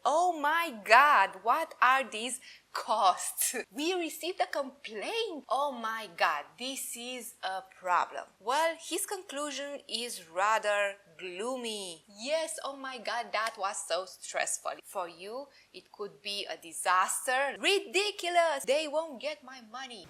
Oh my God, what are these costs? We received a complaint. Oh my God, this is a problem. Well, his conclusion is rather gloomy. Yes, oh my God, that was so stressful. For you, it could be a disaster. Ridiculous! They won't get my money.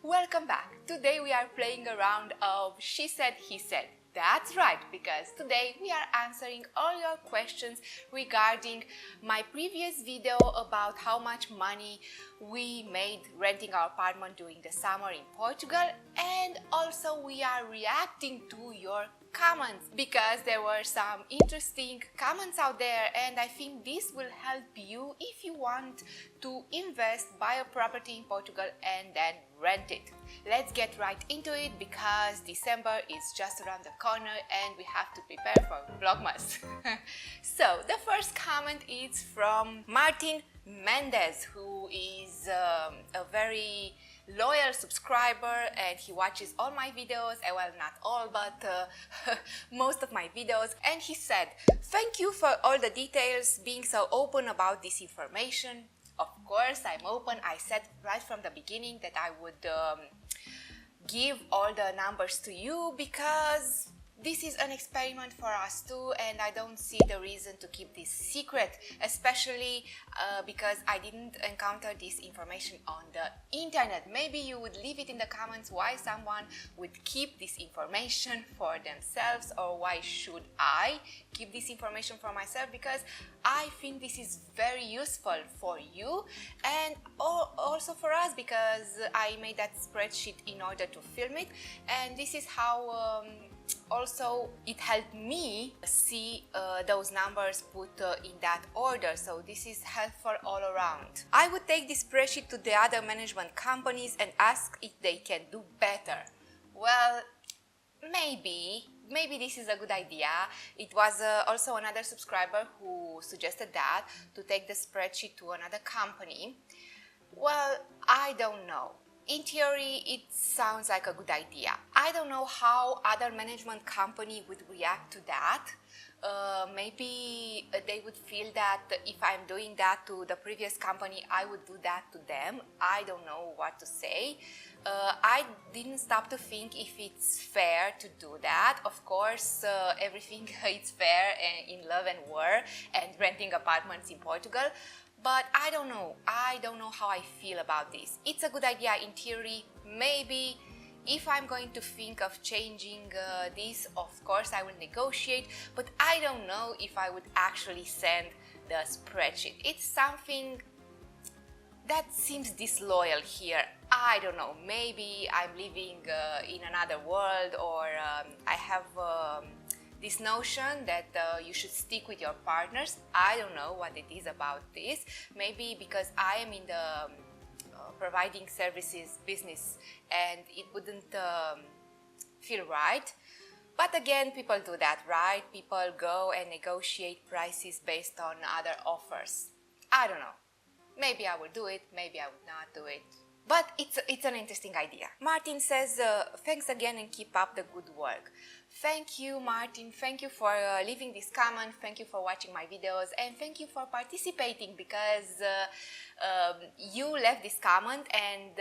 Welcome back. Today we are playing a round of She Said, He Said. That's right, because today we are answering all your questions regarding my previous video about how much money we made renting our apartment during the summer in Portugal, and also we are reacting to your comments because there were some interesting comments out there, and I think this will help you if you want to invest, buy a property in Portugal and then rent it. Let's get right into it because December is just around the corner and we have to prepare for Vlogmas. So the first comment is from Martin Mendez, who is a very loyal subscriber and he watches all my videos, well, not all, but most of my videos, and he said, "Thank you for all the details, being so open about this information." Of course, I'm open. I said right from the beginning that I would give all the numbers to you because this is an experiment for us too, and I don't see the reason to keep this secret, especially because I didn't encounter this information on the internet. Maybe you would leave it in the comments why someone would keep this information for themselves, or why should I keep this information for myself, because I think this is very useful for you and also for us, because I made that spreadsheet in order to film it, and this is how also it helped me see those numbers put in that order, so this is helpful all around. I would take this spreadsheet to the other management companies and ask if they can do better. Well, maybe this is a good idea. It was also another subscriber who suggested that, to take the spreadsheet to another company. Well, I don't know. In theory, it sounds like a good idea. I don't know how other management company would react to that. Maybe they would feel that if I'm doing that to the previous company, I would do that to them. I don't know what to say. I didn't stop to think if it's fair to do that. Of course, everything is fair in love and war and renting apartments in Portugal. But I don't know how I feel about this. It's a good idea in theory. Maybe if I'm going to think of changing this, of course I will negotiate, but I don't know if I would actually send the spreadsheet. It's something that seems disloyal here. I don't know, maybe I'm living in another world, or I have this notion that you should stick with your partners. I don't know what it is about this. Maybe because I am in the providing services business and it wouldn't feel right. But again, people do that, right? People go and negotiate prices based on other offers. I don't know. Maybe I will do it, maybe I would not do it. But it's an interesting idea. Martin says, thanks again and keep up the good work. Thank you, Martin. Thank you for leaving this comment. Thank you for watching my videos. And thank you for participating, because you left this comment and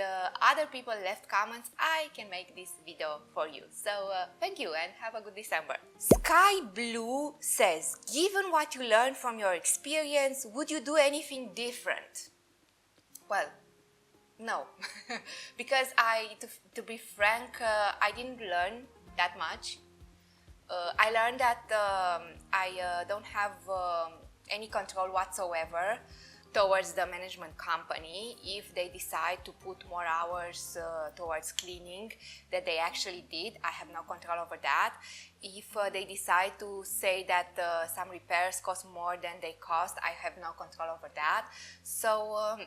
other people left comments. I can make this video for you. So thank you and have a good December. Sky Blue says, given what you learned from your experience, would you do anything different? Well, no, because to be frank, I didn't learn that much. I learned that I don't have any control whatsoever towards the management company if they decide to put more hours towards cleaning that they actually did. I have no control over that. If they decide to say that some repairs cost more than they cost, I have no control over that. So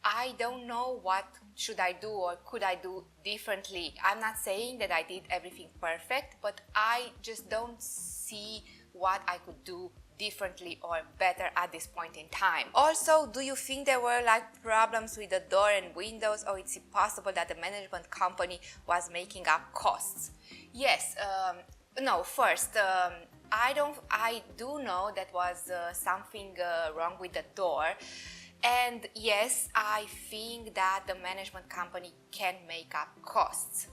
I don't know what should I do or could I do differently. I'm not saying that I did everything perfect, but I just don't see what I could do differently or better at this point in time. Also, do you think there were like problems with the door and windows, or it's possible that the management company was making up costs? Yes, no, first, I do know that was something wrong with the door. And yes, I think that the management company can make up costs,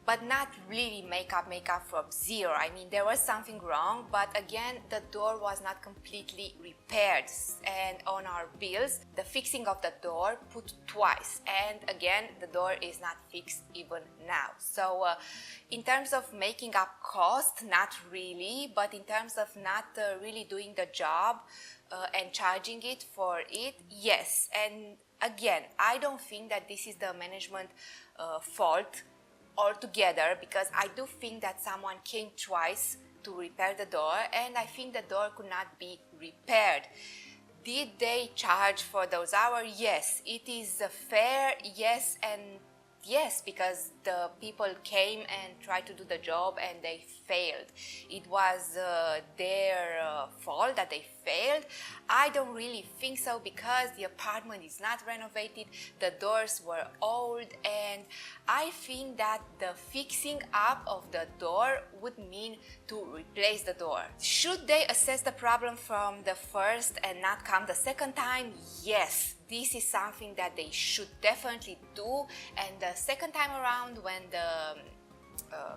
but not really make up from zero. I mean, there was something wrong, but again, the door was not completely repaired. And on our bills, the fixing of the door put twice. And again, the door is not fixed even now. So in terms of making up cost, not really, but in terms of not really doing the job and charging it for it, yes. And again, I don't think that this is the management fault altogether, because I do think that someone came twice to repair the door, and I think the door could not be repaired. Did they charge for those hours? Yes. It is fair, yes, and yes, because the people came and tried to do the job and they failed. It was their fault that they failed. I don't really think so, because the apartment is not renovated, the doors were old, and I think that the fixing up of the door would mean to replace the door. Should they assess the problem from the first and not come the second time? Yes. This is something that they should definitely do, and the second time around, when the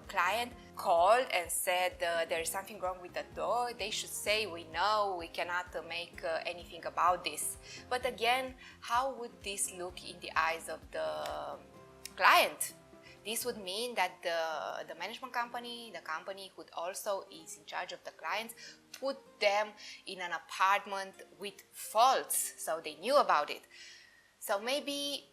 client called and said there is something wrong with the door, they should say, we know, we cannot make anything about this. But again, how would this look in the eyes of the client? This would mean that the management company, the company who also is in charge of the clients, put them in an apartment with faults, so they knew about it. So maybe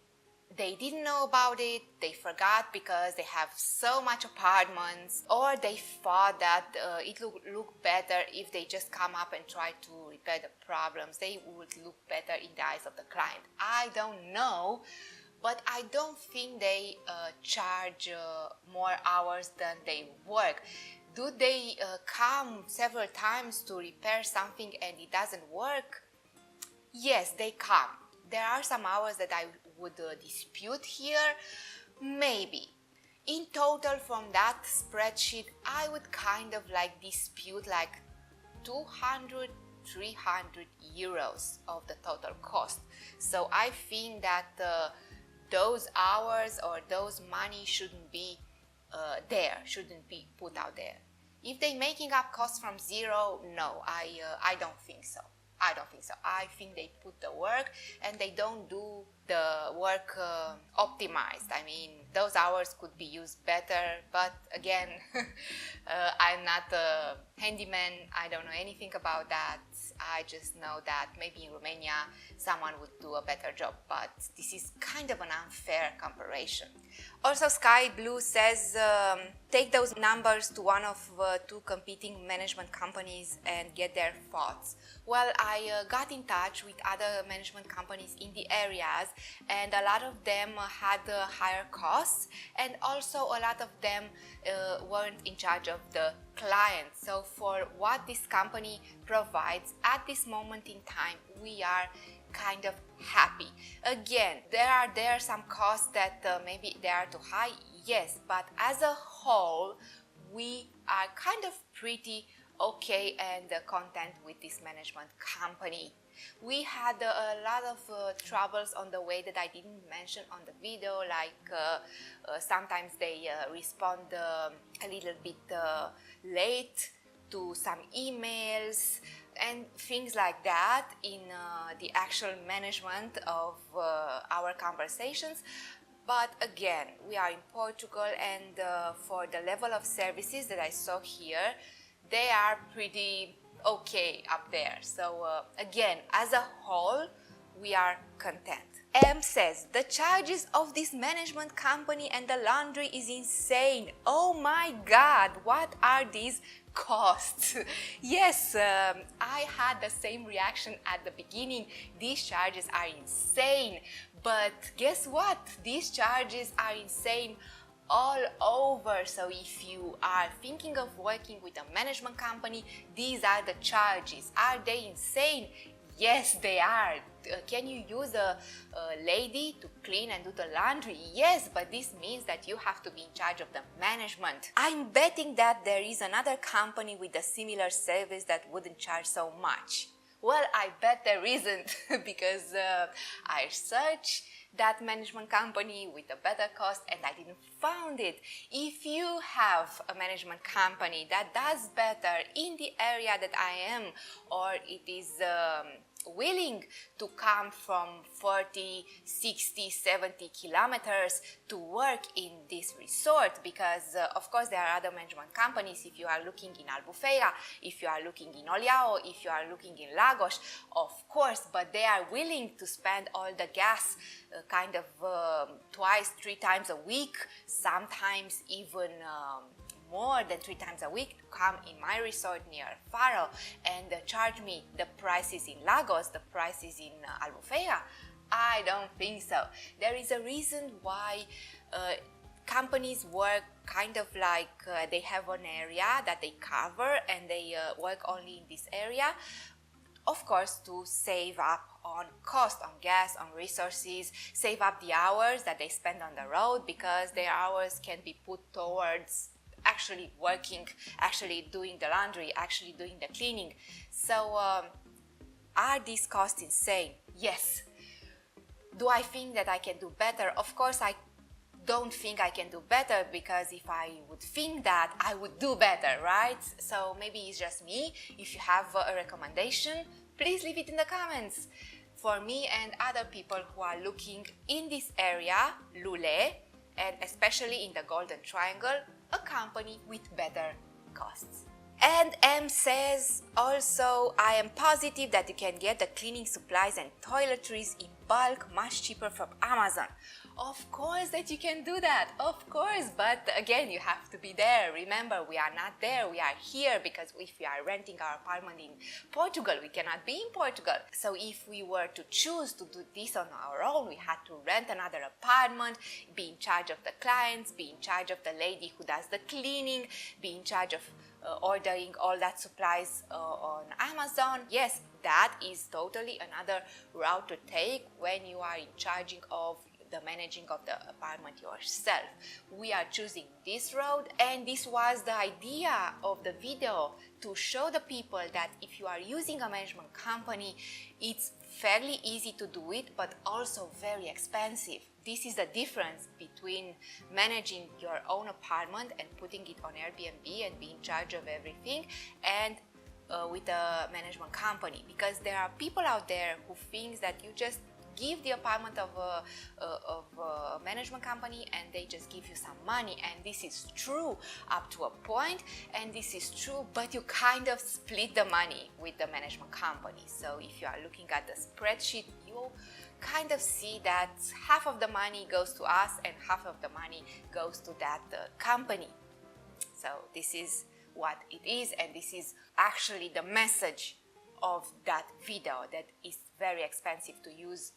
they didn't know about it, they forgot because they have so much apartments, or they thought that it would look better if they just come up and try to repair the problems. They would look better in the eyes of the client. I don't know. But I don't think they charge more hours than they work. Do they come several times to repair something and it doesn't work? Yes, they come. There are some hours that I would dispute here. Maybe. In total, from that spreadsheet, I would kind of like dispute like 200, 300 euros of the total cost. So I think that those hours or those money shouldn't be shouldn't be put out there. If they're making up costs from zero, no, I don't think so. I don't think so. I think they put the work and they don't do the work optimized. I mean, those hours could be used better, but again, I'm not a handyman. I don't know anything about that. I just know that maybe in Romania someone would do a better job, but this is kind of an unfair comparison. Also, Sky Blue says, take those numbers to one of two competing management companies and get their thoughts. Well, I got in touch with other management companies in the areas, and a lot of them had higher costs, and also a lot of them weren't in charge of the client. So for what this company provides at this moment in time, we are kind of happy. Again, there are some costs that maybe they are too high, yes, but as a whole, we are kind of pretty okay and content with this management company. We had a lot of troubles on the way that I didn't mention on the video, like sometimes they respond a little bit late to some emails and things like that in the actual management of our conversations. But again, we are in Portugal, and for the level of services that I saw here, they are pretty okay up there. So again, as a whole, we are content. M says, the charges of this management company and the laundry is insane. Oh my God, what are these costs? Yes, I had the same reaction at the beginning. These charges are insane. But guess what? These charges are insane all over. So if you are thinking of working with a management company, these are the charges. Are they insane? Yes, they are. Can you use a lady to clean and do the laundry? Yes, but this means that you have to be in charge of the management. I'm betting that there is another company with a similar service that wouldn't charge so much. Well, I bet there isn't because I searched that management company with a better cost and I didn't find it. If you have a management company that does better in the area that I am, or it is willing to come from 40, 60, 70 kilometers to work in this resort, because of course there are other management companies. If you are looking in Albufeira, if you are looking in Olhão, if you are looking in Lagos, of course, but they are willing to spend all the gas kind of twice, 3 times a week, sometimes even more than 3 times a week to come in my resort near Faro and charge me the prices in Lagos, the prices in Albufeira? I don't think so. There is a reason why companies work kind of like they have an area that they cover and they work only in this area. Of course, to save up on cost, on gas, on resources, save up the hours that they spend on the road, because their hours can be put towards actually working, actually doing the laundry, actually doing the cleaning. So are these costs insane? Yes. Do I think that I can do better? Of course I don't think I can do better, because if I would think that, I would do better, right? So maybe it's just me. If you have a recommendation, please leave it in the comments. For me and other people who are looking in this area, Lule, and especially in the Golden Triangle, a company with better costs. And M says also, I am positive that you can get the cleaning supplies and toiletries in bulk much cheaper from Amazon. Of course that you can do that, of course, but again, you have to be there. Remember, we are not there, we are here, because if we are renting our apartment in Portugal, we cannot be in Portugal. So if we were to choose to do this on our own, we had to rent another apartment, be in charge of the clients, be in charge of the lady who does the cleaning, be in charge of ordering all that supplies on Amazon. Yes, that is totally another route to take when you are in charge of the managing of the apartment yourself. We are choosing this road, and this was the idea of the video, to show the people that if you are using a management company, it's fairly easy to do it, but also very expensive. This is the difference between managing your own apartment and putting it on Airbnb and being in charge of everything, and with a management company, because there are people out there who think that you just give the apartment of a management company and they just give you some money, and this is true up to a point, and this is true, but you kind of split the money with the management company. So if you are looking at the spreadsheet, you kind of see that half of the money goes to us and half of the money goes to that company. So this is what it is, and this is actually the message of that video, that is very expensive to use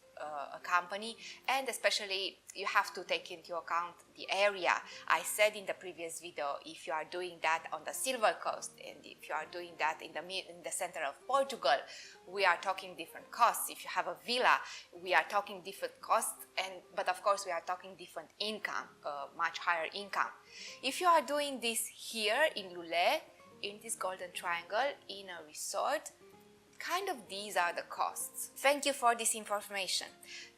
a company, and especially you have to take into account the area. I said in the previous video, if you are doing that on the Silver Coast and if you are doing that in the center of Portugal, we are talking different costs. If you have a villa, we are talking different costs, but of course we are talking different income, much higher income. If you are doing this here in Lule, in this Golden Triangle, in a resort, kind of these are the costs. Thank you for this information.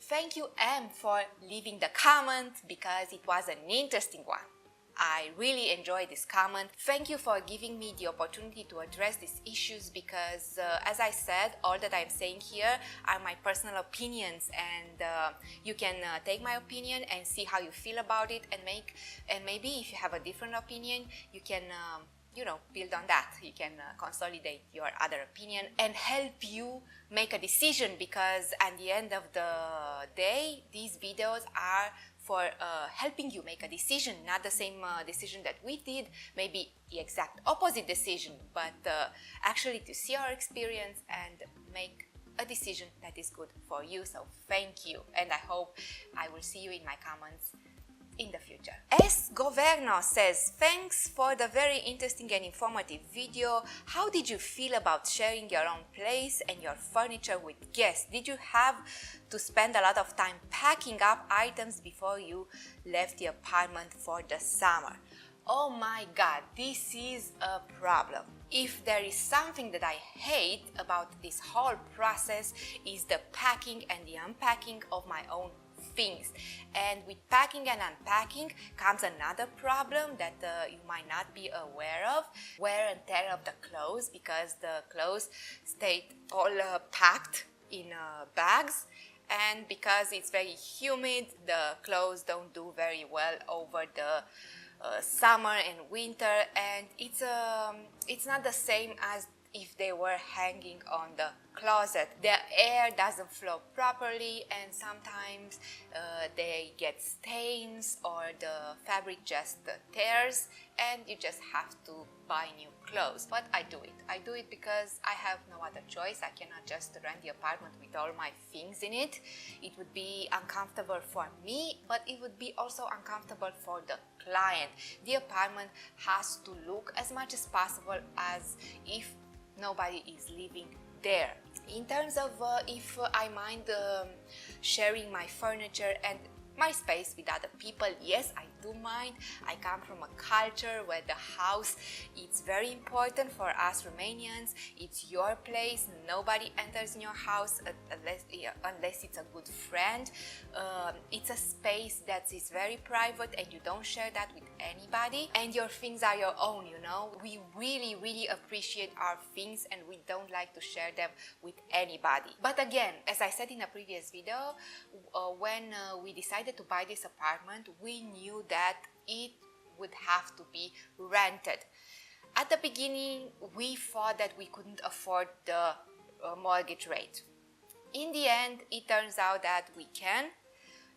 Thank you, M, for leaving the comment, because it was an interesting one. I really enjoyed this comment. Thank you for giving me the opportunity to address these issues, because as I said, all that I'm saying here are my personal opinions, and you can take my opinion and see how you feel about it, and maybe if you have a different opinion, you can build on that. You can consolidate your other opinion and help you make a decision, because at the end of the day, these videos are for helping you make a decision, not the same decision that we did, maybe the exact opposite decision, but actually to see our experience and make a decision that is good for you. So thank you, and I hope I will see you in my comments in the future. S. Governo says, thanks for the very interesting and informative video. How did you feel about sharing your own place and your furniture with guests? Did you have to spend a lot of time packing up items before you left the apartment for the summer? Oh my god, this is a problem. If there is something that I hate about this whole process is the packing and the unpacking of my own things. And with packing and unpacking comes another problem that you might not be aware of: wear and tear of the clothes, because the clothes stay all packed in bags, and because it's very humid, the clothes don't do very well over the summer and winter, and it's not the same as if they were hanging on the closet. The air doesn't flow properly, and sometimes they get stains or the fabric just tears, and you just have to buy new clothes. But I do it because I have no other choice. I cannot just rent the apartment with all my things in it. It would be uncomfortable for me, but it would be also uncomfortable for the client. The apartment has to look as much as possible as if nobody is living there. In terms of if I mind sharing my furniture and my space with other people, yes, I do mind. I come from a culture where the house is very important for us Romanians. It's your place. Nobody enters in your house unless it's a good friend. It's a space that is very private and you don't share that with anybody, and your things are your own, you know. We really appreciate our things and we don't like to share them with anybody. But again, as I said in a previous video, when we decided to buy this apartment, we knew that it would have to be rented. At the beginning, we thought that we couldn't afford the mortgage rate. In the end, it turns out that we can,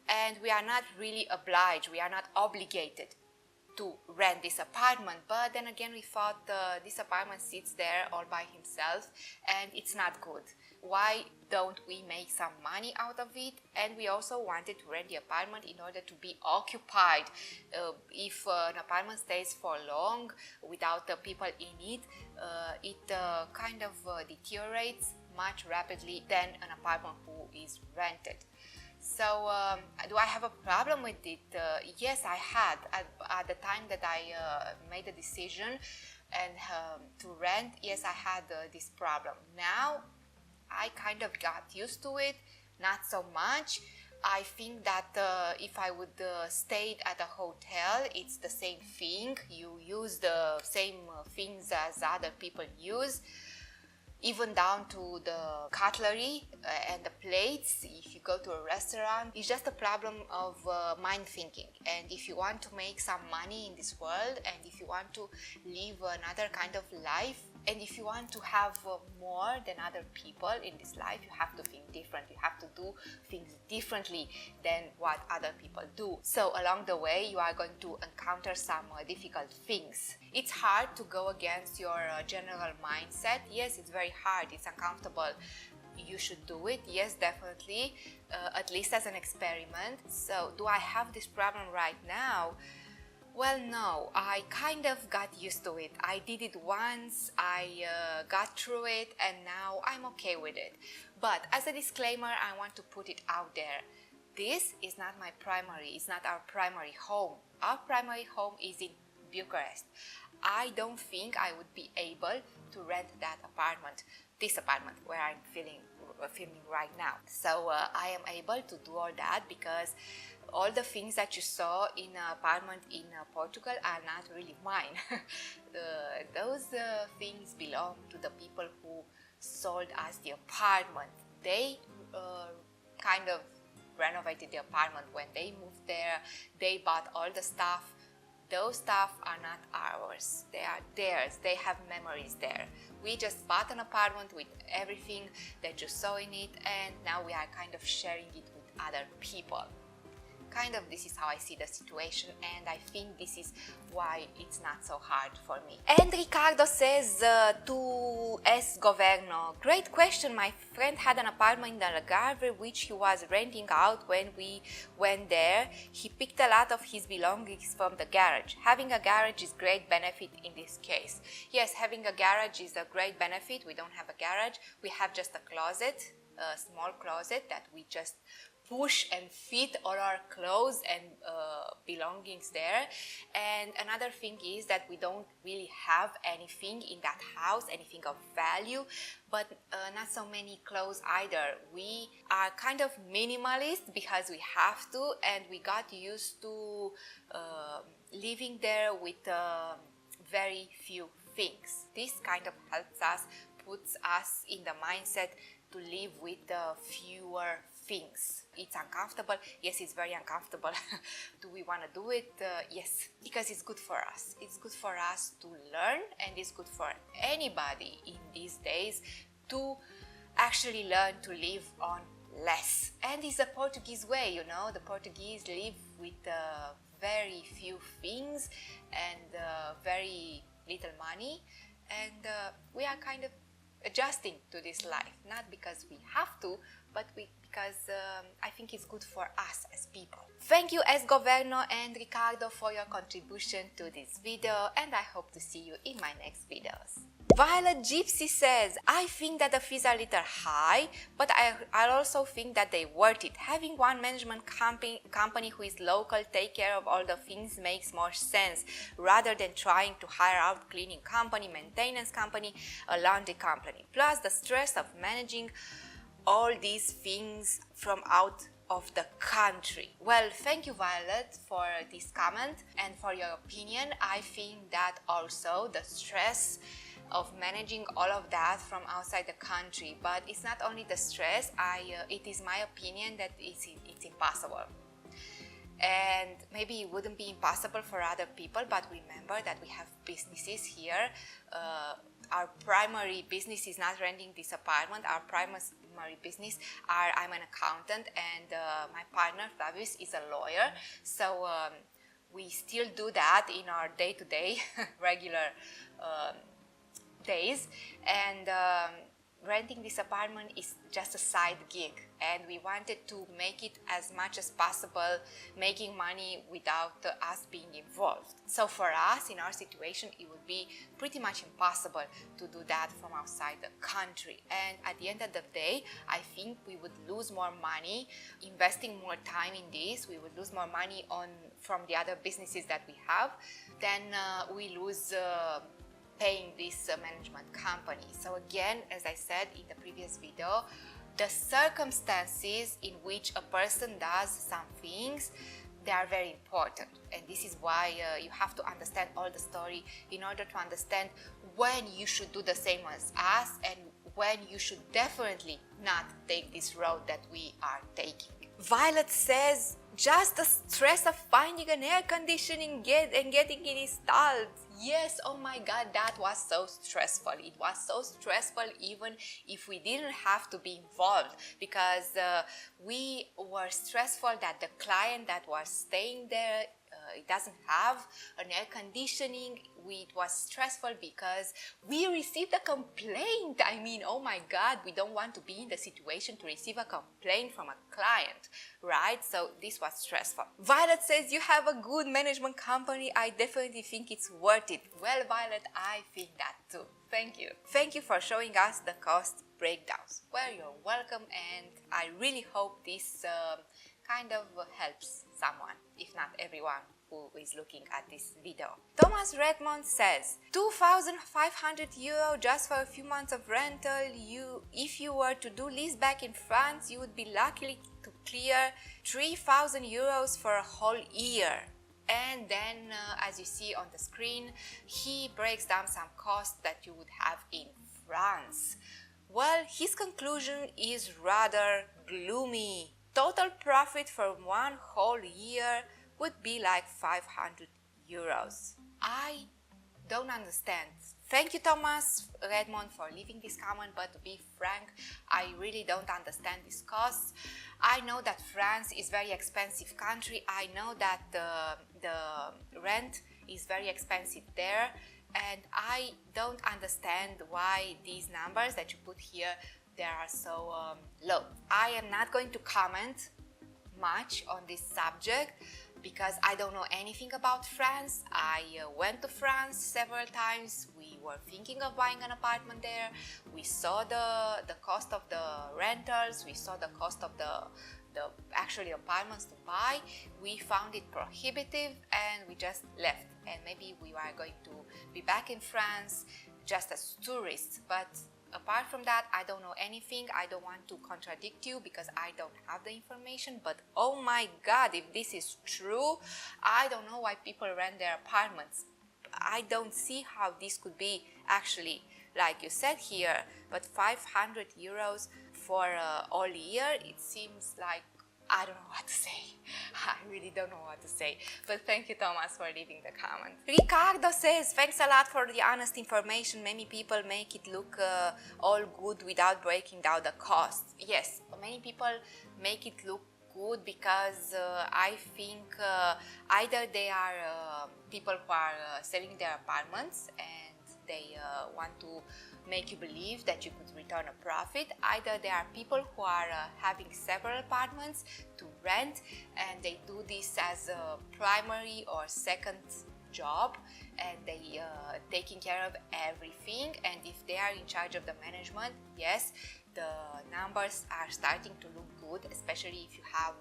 and we are not really obliged, we are not obligated to rent this apartment. But then again, we thought this apartment sits there all by himself and it's not good. Why don't we make some money out of it? And we also wanted to rent the apartment in order to be occupied. If an apartment stays for long without the people in it, it kind of deteriorates much rapidly than an apartment who is rented. So do I have a problem with it? Yes, I had. At the time that I made the decision and to rent, yes, I had this problem. Now I kind of got used to it, not so much. I think that if I would stay at a hotel, it's the same thing. You use the same things as other people use, even down to the cutlery and the plates. If you go to a restaurant, it's just a problem of mind thinking. And if you want to make some money in this world, and if you want to live another kind of life, and if you want to have more than other people in this life, you have to think different. You have to do things differently than what other people do. So along the way, you are going to encounter some difficult things. It's hard to go against your general mindset. Yes, it's very hard. It's uncomfortable. You should do it. Yes, definitely, at least as an experiment. So do I have this problem right now? Well, no, I kind of got used to it. I did it once, I got through it, and now I'm okay with it. But as a disclaimer, I want to put it out there. This is not my primary, it's not our primary home. Our primary home is in Bucharest. I don't think I would be able to rent that apartment, this apartment where I'm filming right now. So I am able to do all that because all the things that you saw in an apartment in Portugal are not really mine. Those things belong to the people who sold us the apartment. They kind of renovated the apartment when they moved there. They bought all the stuff. Those stuff are not ours. They are theirs. They have memories there. We just bought an apartment with everything that you saw in it, and now we are kind of sharing it with other people. Kind of this is how I see the situation, and I think this is why it's not so hard for me. And Ricardo says to you, S. Governo. Great question. My friend had an apartment in the Algarve which he was renting out. When we went there, he picked a lot of his belongings from the garage. Having a garage is great benefit in this case. Yes, having a garage is a great benefit. We don't have a garage. We have just a closet, a small closet that we just push and fit all our clothes and belongings there. And another thing is that we don't really have anything in that house, anything of value, but not so many clothes either. We are kind of minimalist because we have to, and we got used to living there with very few things. This kind of helps us, puts us in the mindset to live with fewer things. It's uncomfortable. Yes, it's very uncomfortable. Do we want to do it? Yes, because it's good for us. It's good for us to learn, and it's good for anybody in these days to actually learn to live on less. And it's the Portuguese way, you know. The Portuguese live with very few things and very little money, and we are kind of adjusting to this life, not because we have to, but because I think it's good for us as people. Thank you, S. Governo and Ricardo, for your contribution to this video, and I hope to see you in my next videos. Violet Gypsy says, I think that the fees are a little high, but I also think that they're worth it. Having one management company who is local take care of all the things makes more sense, rather than trying to hire out cleaning company, maintenance company, a laundry company. Plus the stress of managing all these things from out of the country. Well, thank you, Violet, for this comment and for your opinion. I think that also the stress of managing all of that from outside the country, but it's not only the stress. It is my opinion that it's impossible, and maybe it wouldn't be impossible for other people, but remember that we have businesses here. Our primary business is not renting this apartment. Our primary business I'm an accountant, and my partner Flavius is a lawyer, so we still do that in our day-to-day regular days, and renting this apartment is just a side gig, and we wanted to make it as much as possible, making money without us being involved. So for us, in our situation, it would be pretty much impossible to do that from outside the country. And at the end of the day, I think we would lose more money investing more time in this. We would lose more money from the other businesses that we have than we lose paying this management company. So again, as I said in the previous video, the circumstances in which a person does some things, they are very important, and this is why you have to understand all the story in order to understand when you should do the same as us and when you should definitely not take this road that we are taking. Violet says, just the stress of finding an air conditioning and getting it installed. Yes, oh my god, that was so stressful. It was so stressful even if we didn't have to be involved, because we were stressful that the client that was staying there, it doesn't have an air conditioning. It was stressful because we received a complaint. I mean, oh my god, we don't want to be in the situation to receive a complaint from a client, right? So this was stressful. Violet says, you have a good management company. I definitely think it's worth it. Well, Violet, I think that too. Thank you. Thank you for showing us the cost breakdowns. Well, you're welcome, and I really hope this kind of helps someone, if not everyone who is looking at this video. Thomas Redmond says, 2,500 euro just for a few months of rental. If you were to do lease back in France, you would be lucky to clear 3,000 euros for a whole year. And then, as you see on the screen, he breaks down some costs that you would have in France. Well, his conclusion is rather gloomy. Total profit for one whole year would be like 500 euros. I don't understand. Thank you, Thomas Redmond, for leaving this comment, but to be frank, I really don't understand these costs. I know that France is a very expensive country. I know that the rent is very expensive there, and I don't understand why these numbers that you put here, they are so low. I am not going to comment much on this subject because I don't know anything about France. I went to France several times. We were thinking of buying an apartment there. We saw the cost of the rentals. We saw the cost of the actually apartments to buy. We found it prohibitive and we just left. And maybe we are going to be back in France just as tourists. But apart from that, I don't know anything. I don't want to contradict you because I don't have the information. But oh my God, if this is true, I don't know why people rent their apartments. I don't see how this could be actually, like you said here, but 500 euros for all year, it seems like, I don't know what to say. I really don't know what to say. But thank you, Thomas, for leaving the comment. Ricardo says, thanks a lot for the honest information. Many people make it look all good without breaking down the costs. Yes, many people make it look good because I think either they are people who are selling their apartments and they want to make you believe that you could return a profit. Either there are people who are having several apartments to rent and they do this as a primary or second job and they taking care of everything, and if they are in charge of the management, yes, the numbers are starting to look good, especially if you have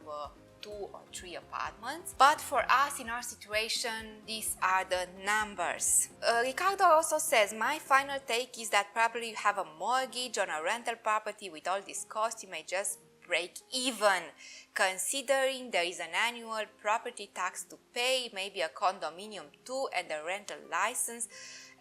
2 or 3 apartments. But for us in our situation, these are the numbers. Ricardo also says, my final take is that probably you have a mortgage on a rental property. With all this cost, you may just break even, considering there is an annual property tax to pay, maybe a condominium too, and the rental license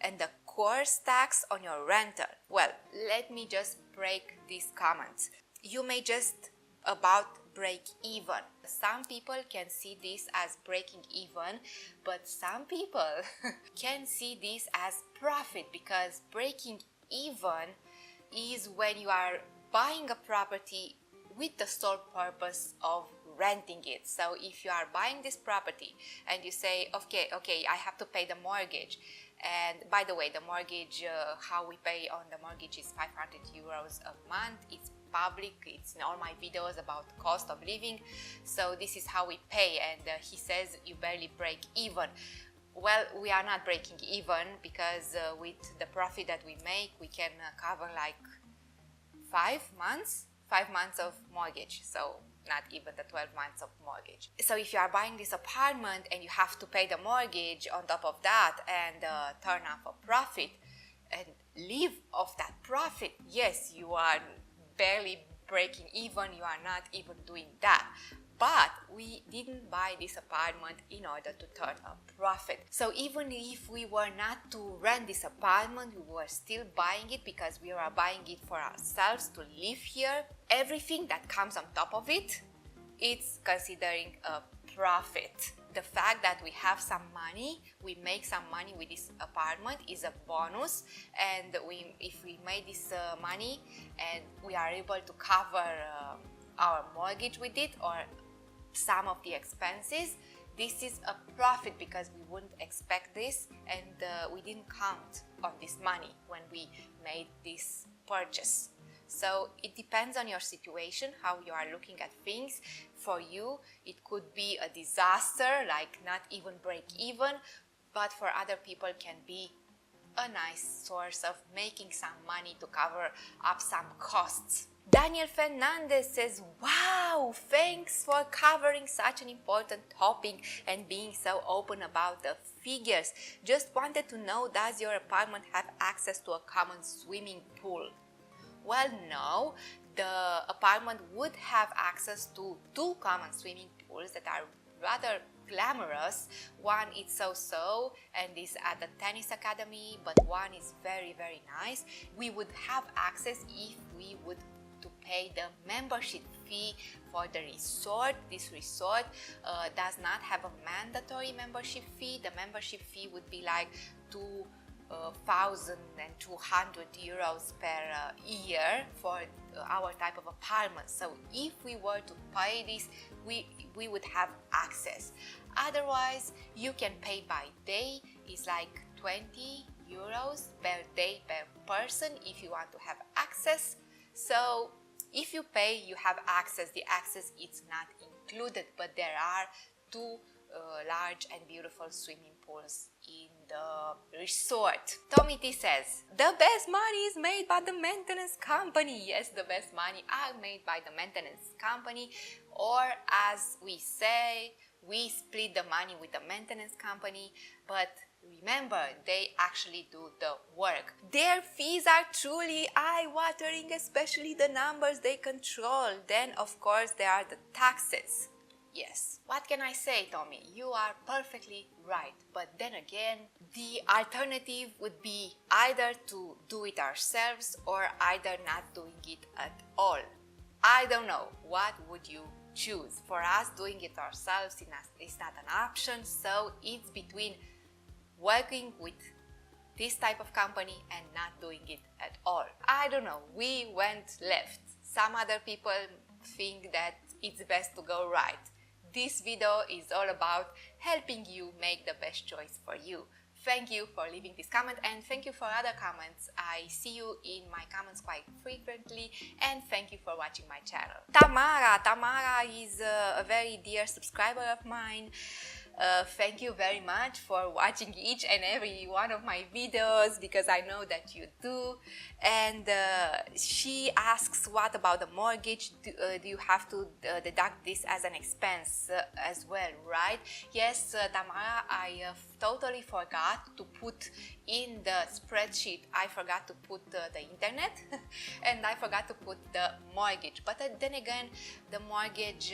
and the course tax on your rental. Well, let me just break these comments. You may just about break even. Some people can see this as breaking even, but some people can see this as profit, because breaking even is when you are buying a property with the sole purpose of renting it. So if you are buying this property and you say, okay, I have to pay the mortgage, and by the way, the mortgage, how we pay on the mortgage is 500 euros a month. It's public, it's in all my videos about cost of living. So this is how we pay, and he says you barely break even. Well, we are not breaking even, because with the profit that we make, we can cover like 5 months of mortgage, so not even the 12 months of mortgage. So if you are buying this apartment and you have to pay the mortgage on top of that and turn off a profit and live off that profit, yes, you are barely breaking even, you are not even doing that. But we didn't buy this apartment in order to turn a profit. So even if we were not to rent this apartment, we were still buying it because we are buying it for ourselves to live here. Everything that comes on top of it, it's considering a profit. The fact that we have some money, we make some money with this apartment is a bonus, and if we made this money and we are able to cover our mortgage with it or some of the expenses, this is a profit, because we wouldn't expect this and we didn't count on this money when we made this purchase. So it depends on your situation, how you are looking at things. For you, it could be a disaster, like not even break even, but for other people can be a nice source of making some money to cover up some costs. Daniel Fernandez says, wow, thanks for covering such an important topic and being so open about the figures. Just wanted to know, does your apartment have access to a common swimming pool? Well, no, the apartment would have access to 2 common swimming pools that are rather glamorous. One is so-so and is at the tennis academy, but one is very, very nice. We would have access if we would to pay the membership fee for the resort. This resort does not have a mandatory membership fee. The membership fee would be like 2,200 euros per year for our type of apartment. So if we were to pay this, we would have access. Otherwise, you can pay by day. It's like 20 euros per day per person if you want to have access. So if you pay, you have access. The access is not included, but there are two large and beautiful swimming pools in the resort. Tommy T says, the best money is made by the maintenance company. Yes, the best money are made by the maintenance company, or as we say, we split the money with the maintenance company, but remember, they actually do the work. Their fees are truly eye-watering, especially the numbers they control. Then, of course, there are the taxes. Yes, what can I say, Tommy? You are perfectly right. But then again, the alternative would be either to do it ourselves or either not doing it at all. I don't know. What would you choose? For us, doing it ourselves is not an option, so it's between working with this type of company and not doing it at all. I don't know, we went left. Some other people think that it's best to go right. This video is all about helping you make the best choice for you. Thank you for leaving this comment and thank you for other comments. I see you in my comments quite frequently and thank you for watching my channel. Tamara is a very dear subscriber of mine. Thank you very much for watching each and every one of my videos, because I know that you do. And she asks, what about the mortgage? Do you have to deduct this as an expense as well, right? Yes, Tamara, I totally forgot to put in the spreadsheet, I forgot to put the internet and I forgot to put the mortgage. But then again, the mortgage,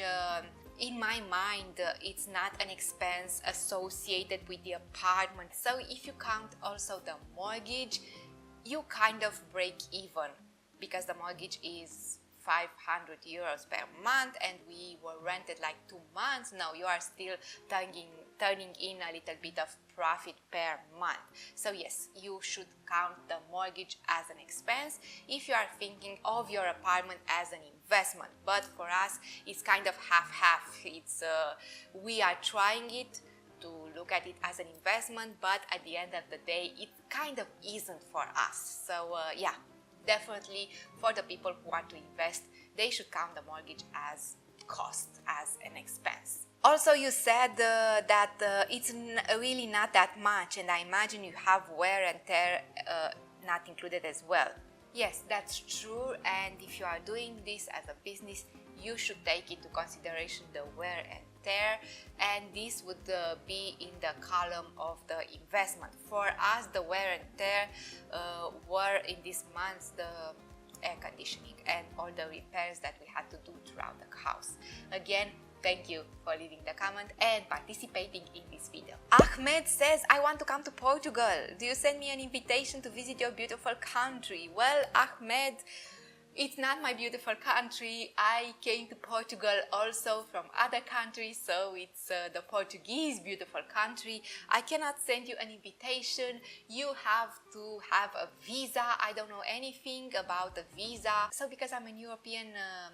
in my mind, it's not an expense associated with the apartment. So if you count also the mortgage, you kind of break even, because the mortgage is 500 euros per month and we were rented like 2 months. Now you are still turning in a little bit of profit per month. So yes, you should count the mortgage as an expense if you are thinking of your apartment as an investment. But for us, it's kind of half-half. It's we are trying it to look at it as an investment, but at the end of the day, it kind of isn't for us. So yeah, definitely for the people who want to invest, they should count the mortgage as cost, as an expense. Also, you said that it's really not that much, and I imagine you have wear and tear not included as well. Yes, that's true, and if you are doing this as a business, you should take into consideration the wear and tear, and this would be in the column of the investment. For us, the wear and tear were in these months the air conditioning and all the repairs that we had to do throughout the house. Again, thank you for leaving the comment and participating in this video. Ahmed says, I want to come to Portugal. Do you send me an invitation to visit your beautiful country? Well, Ahmed, it's not my beautiful country. I came to Portugal also from other countries, so it's the Portuguese beautiful country. I cannot send you an invitation. You have to have a visa. I don't know anything about the visa. So because I'm an European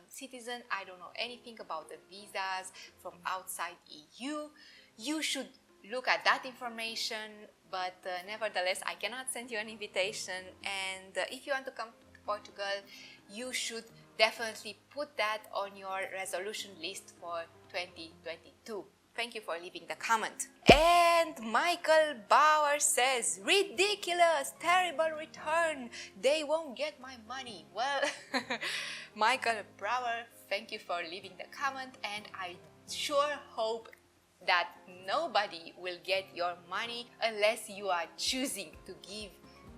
citizen, I don't know anything about the visas from outside EU. You should look at that information, but nevertheless, I cannot send you an invitation. And if you want to come to Portugal, you should definitely put that on your resolution list for 2022. Thank you for leaving the comment. And Michael Bauer says, ridiculous, terrible return. They won't get my money. Well, Michael Bauer, thank you for leaving the comment, and I sure hope that nobody will get your money unless you are choosing to give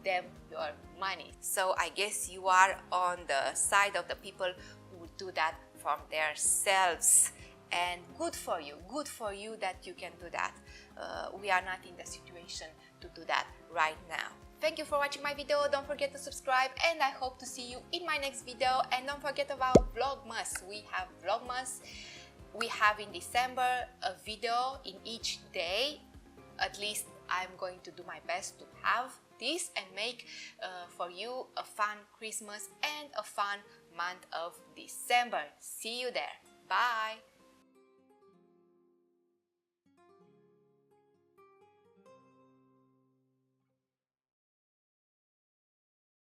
them your money. So I guess you are on the side of the people who do that from themselves, and good for you that you can do that. We are not in the situation to do that right now. Thank you for watching my video. Don't forget to subscribe, and I hope to see you in my next video. And don't forget about Vlogmas. We have Vlogmas. We have in December a video in each day. At least I'm going to do my best to have this and make for you a fun Christmas and a fun month of December. See you there. Bye.